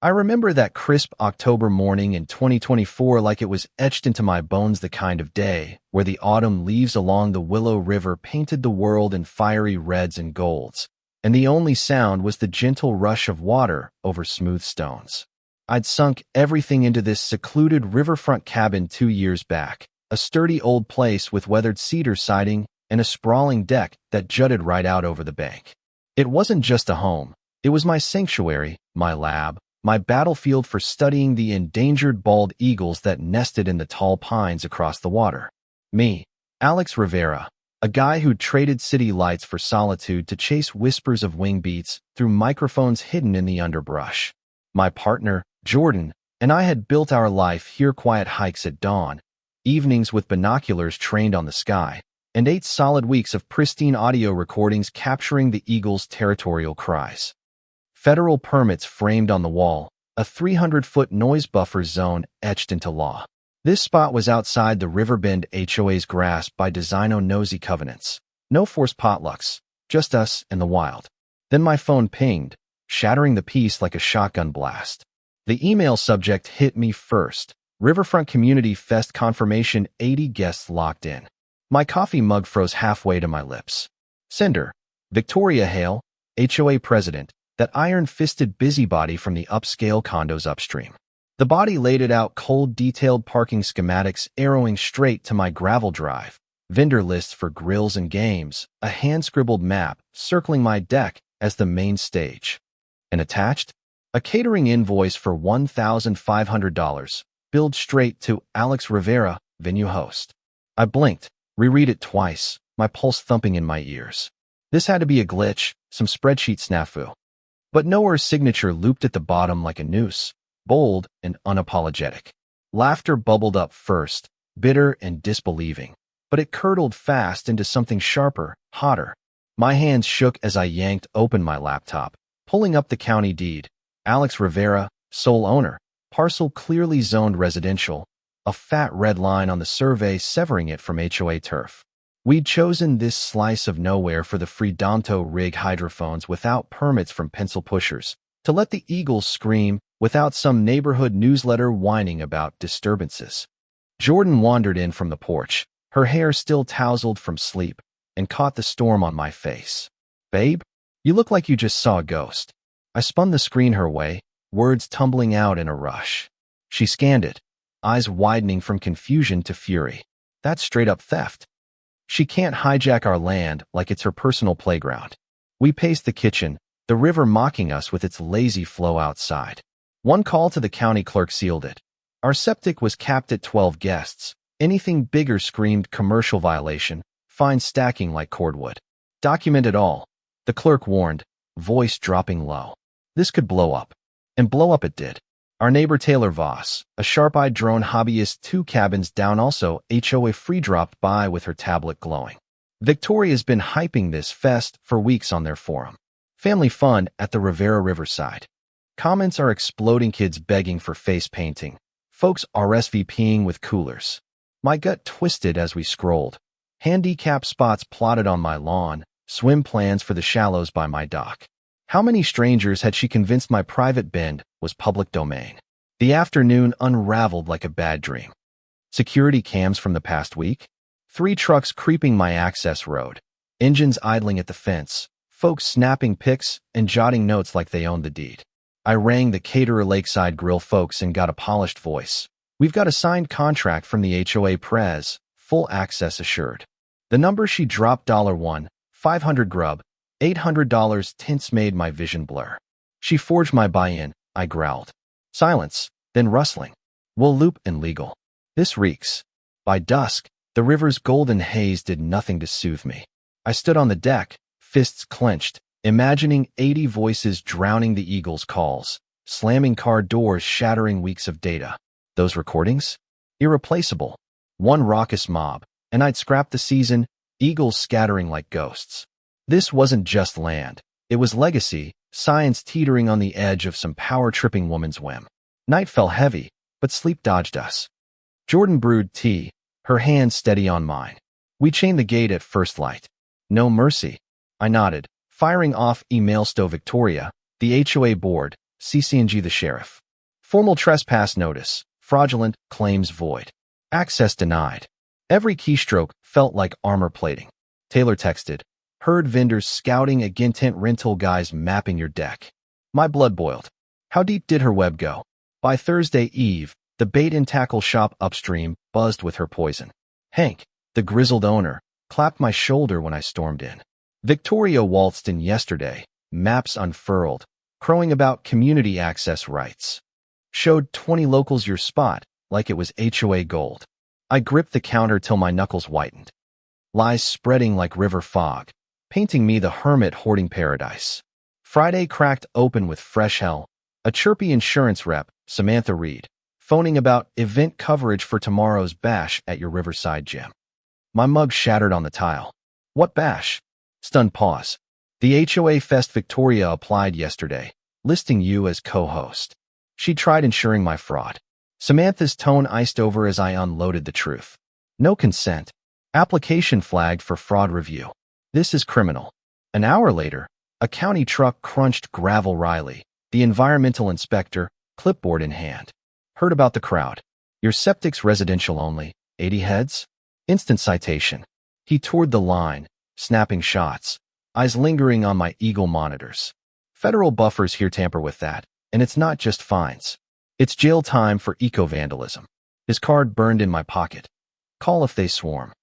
I remember that crisp October morning in 2024 like it was etched into my bones, the kind of day where the autumn leaves along the Willow River painted the world in fiery reds and golds, and the only sound was the gentle rush of water over smooth stones. I'd sunk everything into this secluded riverfront cabin 2 years back, a sturdy old place with weathered cedar siding and a sprawling deck that jutted right out over the bank. It wasn't just a home. It was my sanctuary, my lab, my battlefield for studying the endangered bald eagles that nested in the tall pines across the water. Me, Alex Rivera, a guy who'd traded city lights for solitude to chase whispers of wing beats through microphones hidden in the underbrush. My partner, Jordan, and I had built our life here: quiet hikes at dawn, evenings with binoculars trained on the sky, and 8 solid weeks of pristine audio recordings capturing the eagles' territorial cries. Federal permits framed on the wall, a 300-foot noise buffer zone etched into law. This spot was outside the Riverbend HOA's grasp by designo-nosy covenants. No forced potlucks, just us and the wild. Then my phone pinged, shattering the peace like a shotgun blast. The email subject hit me first. Riverfront Community Fest confirmation, 80 guests locked in. My coffee mug froze halfway to my lips. Sender, Victoria Hale, HOA president, that iron-fisted busybody from the upscale condos upstream. The body laid it out: cold, detailed parking schematics arrowing straight to my gravel drive, vendor lists for grills and games, a hand-scribbled map circling my deck as the main stage. And attached, a catering invoice for $1,500, billed straight to Alex Rivera, venue host. I blinked, reread it twice, my pulse thumping in my ears. This had to be a glitch, some spreadsheet snafu. But Noah's signature looped at the bottom like a noose, bold and unapologetic. Laughter bubbled up first, bitter and disbelieving, but it curdled fast into something sharper, hotter. My hands shook as I yanked open my laptop, pulling up the county deed. Alex Rivera, sole owner, parcel clearly zoned residential, a fat red line on the survey severing it from HOA turf. We'd chosen this slice of nowhere for the Freedomto rig hydrophones without permits from pencil pushers, to let the eagles scream without some neighborhood newsletter whining about disturbances. Jordan wandered in from the porch, her hair still tousled from sleep, and caught the storm on my face. "Babe, you look like you just saw a ghost." I spun the screen her way, words tumbling out in a rush. She scanned it, eyes widening from confusion to fury. That's straight-up theft. She can't hijack our land like it's her personal playground. We paced the kitchen, the river mocking us with its lazy flow outside. One call to the county clerk sealed it. Our septic was capped at 12 guests. Anything bigger screamed commercial violation, fines stacking like cordwood. "Document it all," the clerk warned, voice dropping low. "This could blow up." And blow up it did. Our neighbor Taylor Voss, a sharp-eyed drone hobbyist 2 cabins down, also HOA free, dropped by with her tablet glowing. Victoria's been hyping this fest for weeks on their forum. Family fun at the Rivera Riverside. Comments are exploding, kids begging for face painting, folks RSVPing with coolers. My gut twisted as we scrolled. Handicap spots plotted on my lawn, swim plans for the shallows by my dock. How many strangers had she convinced my private bend was public domain? The afternoon unraveled like a bad dream. Security cams from the past week? 3 trucks creeping my access road, engines idling at the fence, folks snapping pics and jotting notes like they owned the deed. I rang the caterer Lakeside Grill folks and got a polished voice. "We've got a signed contract from the HOA prez, full access assured." The number she dropped, $1, 500 grub, $800 tints, made my vision blur. "She forged my buy-in," I growled. Silence, then rustling. "We'll loop and legal. This reeks." By dusk, the river's golden haze did nothing to soothe me. I stood on the deck, fists clenched, imagining 80 voices drowning the eagles' calls, slamming car doors, shattering weeks of data. Those recordings? Irreplaceable. One raucous mob, and I'd scrap the season, eagles scattering like ghosts. This wasn't just land. It was legacy, science teetering on the edge of some power-tripping woman's whim. Night fell heavy, but sleep dodged us. Jordan brewed tea, her hand steady on mine. We chained the gate at first light. "No mercy." I nodded, firing off emails to Victoria, the HOA board, CCNG the sheriff. Formal trespass notice. Fraudulent claims void. Access denied. Every keystroke felt like armor plating. Taylor texted, heard vendors scouting against tent rental guys mapping your deck. My blood boiled. How deep did her web go? By Thursday eve, the bait and tackle shop upstream buzzed with her poison. Hank, the grizzled owner, clapped my shoulder when I stormed in. Victoria waltzed in yesterday, maps unfurled, crowing about community access rights. Showed 20 locals your spot, like it was HOA gold. I gripped the counter till my knuckles whitened. Lies spreading like river fog, painting me the hermit hoarding paradise. Friday cracked open with fresh hell. A chirpy insurance rep, Samantha Reed, phoning about event coverage for tomorrow's bash at your Riverside gym. My mug shattered on the tile. What bash? Stunned pause. The HOA Fest Victoria applied yesterday, listing you as co-host. She tried ensuring my fraud. Samantha's tone iced over as I unloaded the truth. No consent. Application flagged for fraud review. This is criminal. An hour later, a county truck crunched gravel Riley, the environmental inspector, clipboard in hand. Heard about the crowd. Your septic's residential only. 80 heads? Instant citation. He toured the line, snapping shots, eyes lingering on my Eagle monitors. Federal buffers here tamper with that, and it's not just fines. It's jail time for eco-vandalism. His card burned in my pocket. Call if they swarm.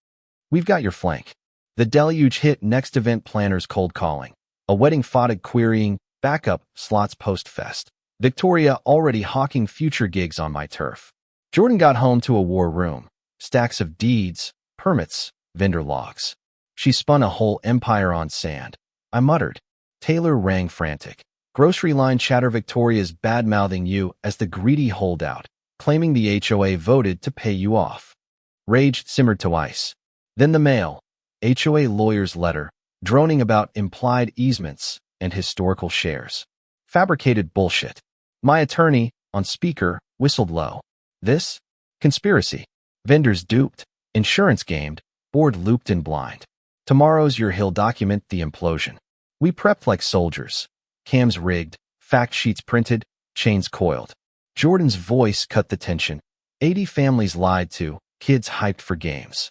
We've got your flank. The deluge hit next event planners cold calling. A wedding fatigue querying, backup, slots post-fest. Victoria already hawking future gigs on my turf. Jordan got home to a war room. Stacks of deeds, permits, vendor logs. She spun a whole empire on sand. I muttered. Taylor rang frantic. Grocery line chatter. Victoria's bad-mouthing you as the greedy holdout, claiming the HOA voted to pay you off. Rage simmered to ice. Then the mail. HOA lawyer's letter, droning about implied easements and historical shares. Fabricated bullshit. My attorney, on speaker, whistled low. This? Conspiracy. Vendors duped, insurance gamed, board looped in blind. Tomorrow's your Hill document the implosion. We prepped like soldiers. Cams rigged, fact sheets printed, chains coiled. Jordan's voice cut the tension. 80 families lied to, kids hyped for games.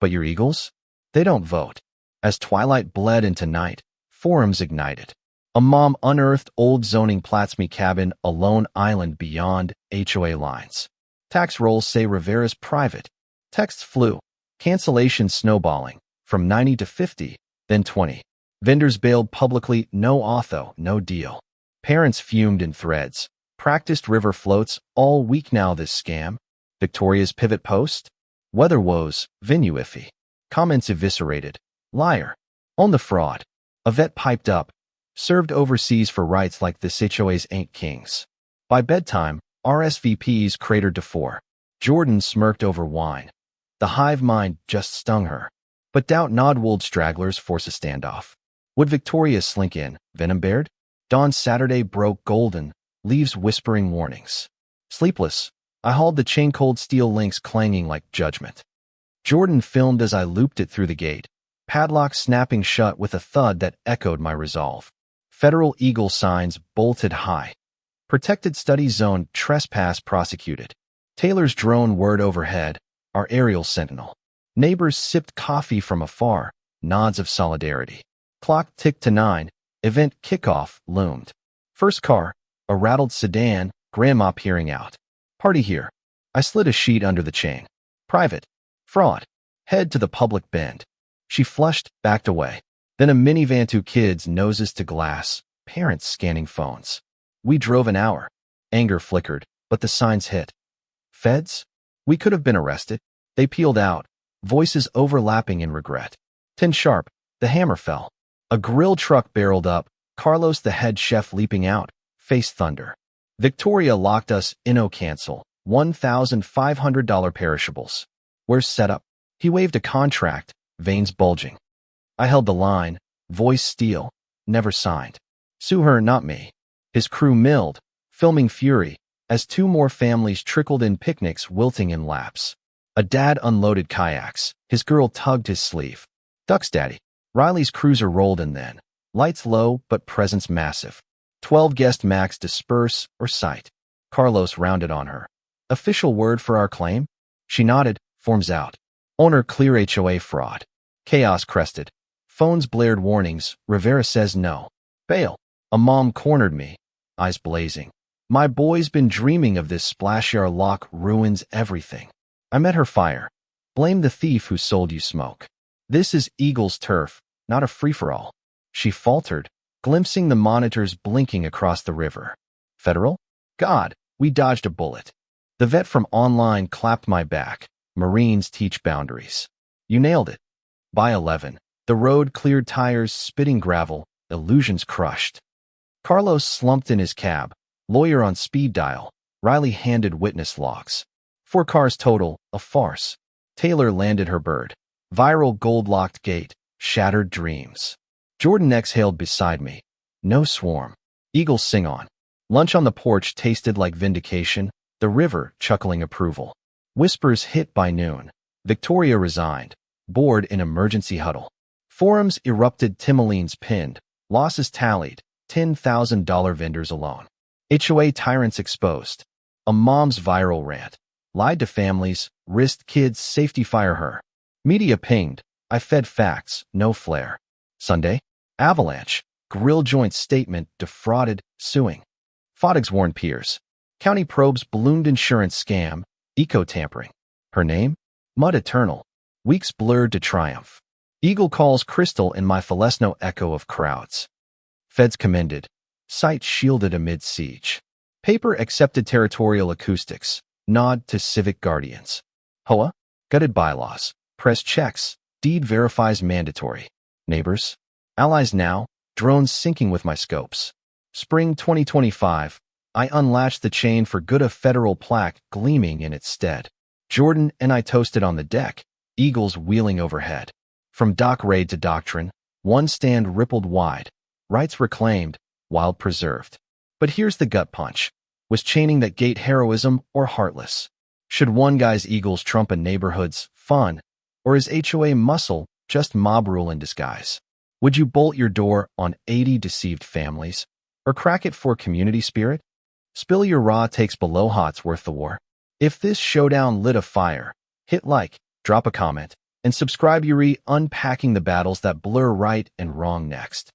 But your Eagles? They don't vote. As twilight bled into night, forums ignited. A mom unearthed old zoning Platsme cabin, a lone island beyond HOA lines. Tax rolls say Rivera's private. Texts flew. Cancellation snowballing, from 90 to 50, then 20. Vendors bailed publicly, no author, no deal. Parents fumed in threads. Practiced river floats, all week now this scam. Victoria's pivot post? Weather woes, venue iffy. Comments eviscerated. Liar. On the fraud. A vet piped up. Served overseas for rights like this HOA's ain't kings. By bedtime, RSVPs cratered to 4. Jordan smirked over wine. The hive mind just stung her. But doubt Nodwold stragglers force a standoff. Would Victoria slink in, venom-bared? Dawn's Saturday broke golden, leaves whispering warnings. Sleepless, I hauled the chain-cold steel links clanging like judgment. Jordan filmed as I looped it through the gate, padlock snapping shut with a thud that echoed my resolve. Federal Eagle signs bolted high. Protected study zone, trespass prosecuted. Taylor's drone whirred overhead, our aerial sentinel. Neighbors sipped coffee from afar, nods of solidarity. Clock ticked to 9, event kickoff loomed. First car, a rattled sedan, grandma peering out. Party here. I slid a sheet under the chain. Private. Fraud. Head to the public bend. She flushed, backed away. Then a minivan, 2 kids, noses to glass, parents scanning phones. We drove an hour. Anger flickered, but the signs hit. Feds? We could have been arrested. They peeled out, voices overlapping in regret. 10 sharp, the hammer fell. A grill truck barreled up, Carlos the head chef leaping out, face thunder. Victoria locked us in. Cancel, $1,500 perishables. Where's setup? He waved a contract, veins bulging. I held the line, voice steel, never signed. Sue her, not me. His crew milled, filming fury, as 2 more families trickled in, picnics wilting in laps. A dad unloaded kayaks, his girl tugged his sleeve. Ducks daddy. Riley's cruiser rolled in then. Lights low, but presence massive. 12 guest max disperse or cite. Carlos rounded on her. Official word for our claim? She nodded, forms out. Owner clear HOA fraud. Chaos crested. Phones blared warnings. Rivera says no. Bail. A mom cornered me, eyes blazing. My boy's been dreaming of this splashy. Our lock ruins everything. I met her fire. Blame the thief who sold you smoke. This is Eagle's turf, not a free-for-all. She faltered, glimpsing the monitors blinking across the river. Federal? God, we dodged a bullet. The vet from online clapped my back. Marines teach boundaries. You nailed it. By 11, the road cleared, tires spitting gravel, illusions crushed. Carlos slumped in his cab, lawyer on speed dial. Riley handed witness logs. 4 cars total, a farce. Taylor landed her bird. Viral gold-locked gate, shattered dreams. Jordan exhaled beside me. No swarm. Eagles sing on. Lunch on the porch tasted like vindication. The river chuckling approval. Whispers hit by noon. Victoria resigned. Board in emergency huddle. Forums erupted. Timoline's pinned. Losses tallied. $10,000 vendors alone. HOA tyrants exposed. A mom's viral rant. Lied to families, risked kids' safety. Fire her. Media pinged. I fed facts, no flair. Sunday? Avalanche. Grill joint statement defrauded, suing. Foddigs warned peers. County probes ballooned insurance scam, eco-tampering. Her name? Mud Eternal. Weeks blurred to triumph. Eagle calls Crystal in my Fresno echo of crowds. Feds commended. Site shielded amid siege. Paper accepted territorial acoustics. Nod to civic guardians. HOA? Gutted bylaws. Press checks. Deed verifies mandatory. Neighbors? Allies now. Drones syncing with my scopes. Spring 2025. I unlatched the chain for good, a federal plaque gleaming in its stead. Jordan and I toasted on the deck, eagles wheeling overhead. From dock raid to doctrine, one stand rippled wide. Rights reclaimed, wild preserved. But here's the gut punch. Was chaining that gate heroism or heartless? Should one guy's eagles trump a neighborhood's fun? Or is HOA muscle just mob rule in disguise? Would you bolt your door on 80 deceived families? Or crack it for community spirit? Spill your raw takes below hot's worth the war. If this showdown lit a fire, hit like, drop a comment, and subscribe. Unpacking the battles that blur right and wrong next.